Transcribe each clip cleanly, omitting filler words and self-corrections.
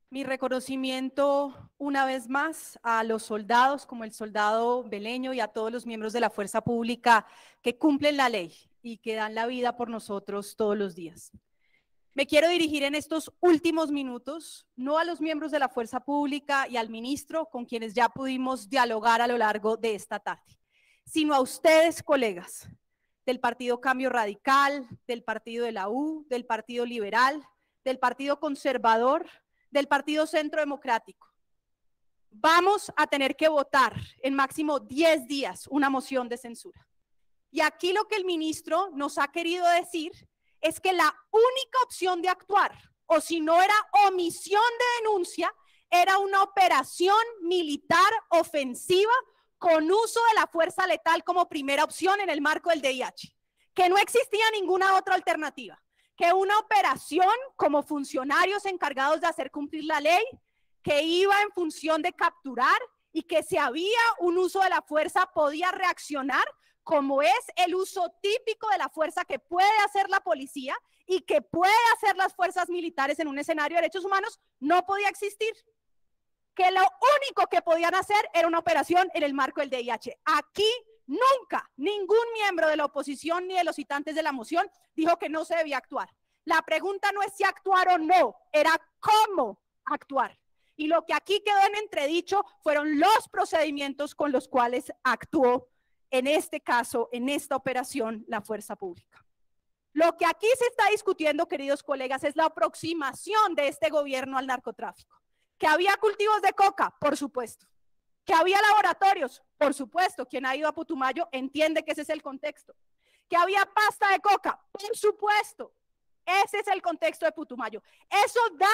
Mi reconocimiento una vez más a los soldados, como el soldado Beleño, y a todos los miembros de la fuerza pública que cumplen la ley y que dan la vida por nosotros todos los días. Me quiero dirigir en estos últimos minutos, no a los miembros de la fuerza pública y al ministro con quienes ya pudimos dialogar a lo largo de esta tarde, sino a ustedes, colegas del Partido Cambio Radical, del Partido de la U, del Partido Liberal, del Partido Conservador, del Partido Centro Democrático. Vamos a tener que votar en máximo 10 días una moción de censura. Y aquí lo que el ministro nos ha querido decir es que la única opción de actuar, o si no era omisión de denuncia, era una operación militar ofensiva con uso de la fuerza letal como primera opción en el marco del DIH, que no existía ninguna otra alternativa, que una operación como funcionarios encargados de hacer cumplir la ley, que iba en función de capturar y que si había un uso de la fuerza podía reaccionar como es el uso típico de la fuerza que puede hacer la policía y que puede hacer las fuerzas militares en un escenario de derechos humanos, no podía existir. Que lo único que podían hacer era una operación en el marco del DIH. Aquí nunca ningún miembro de la oposición ni de los citantes de la moción dijo que no se debía actuar. La pregunta no es si actuar o no, era cómo actuar. Y lo que aquí quedó en entredicho fueron los procedimientos con los cuales actuó, en este caso, en esta operación, la fuerza pública. Lo que aquí se está discutiendo, queridos colegas, es la aproximación de este gobierno al narcotráfico. ¿Que había cultivos de coca? Por supuesto. ¿Que había laboratorios? Por supuesto. Quien ha ido a Putumayo entiende que ese es el contexto. ¿Que había pasta de coca? Por supuesto. Ese es el contexto de Putumayo. Eso da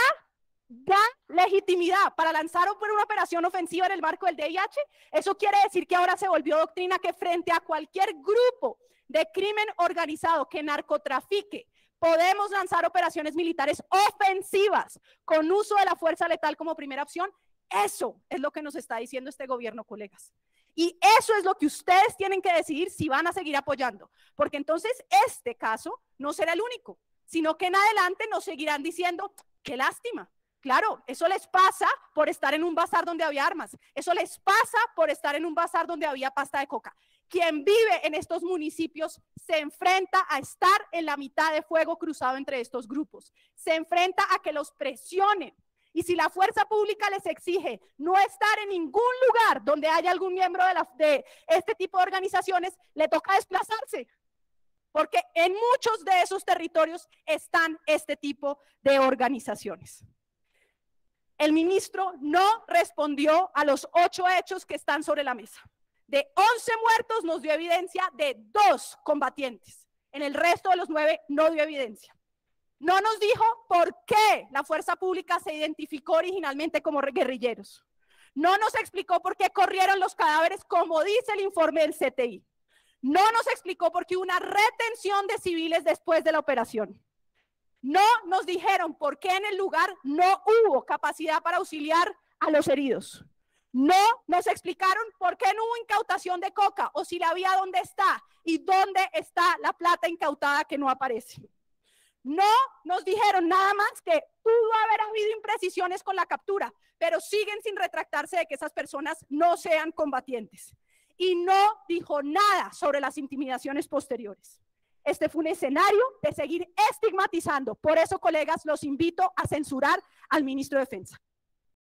legitimidad para lanzar una operación ofensiva en el marco del DIH. Eso quiere decir que ahora se volvió doctrina que frente a cualquier grupo de crimen organizado que narcotrafique, podemos lanzar operaciones militares ofensivas con uso de la fuerza letal como primera opción. Eso es lo que nos está diciendo este gobierno, colegas. Y eso es lo que ustedes tienen que decidir si van a seguir apoyando, porque entonces este caso no será el único, sino que en adelante nos seguirán diciendo, qué lástima. Claro, eso les pasa por estar en un bazar donde había armas. Eso les pasa por estar en un bazar donde había pasta de coca. Quien vive en estos municipios se enfrenta a estar en la mitad de fuego cruzado entre estos grupos. Se enfrenta a que los presionen. Y si la fuerza pública les exige no estar en ningún lugar donde haya algún miembro de este tipo de organizaciones, le toca desplazarse. Porque en muchos de esos territorios están este tipo de organizaciones. El ministro no respondió a los 8 hechos que están sobre la mesa. De 11 muertos nos dio evidencia de 2 combatientes. En el resto de los 9 no dio evidencia. No nos dijo por qué la fuerza pública se identificó originalmente como guerrilleros. No nos explicó por qué corrieron los cadáveres, como dice el informe del CTI. No nos explicó por qué hubo una retención de civiles después de la operación. No nos dijeron por qué en el lugar no hubo capacidad para auxiliar a los heridos. No nos explicaron por qué no hubo incautación de coca o si la había, dónde está y dónde está la plata incautada que no aparece. No nos dijeron nada más que pudo haber habido imprecisiones con la captura, pero siguen sin retractarse de que esas personas no sean combatientes. Y no dijo nada sobre las intimidaciones posteriores. Este fue un escenario de seguir estigmatizando. Por eso, colegas, los invito a censurar al ministro de Defensa.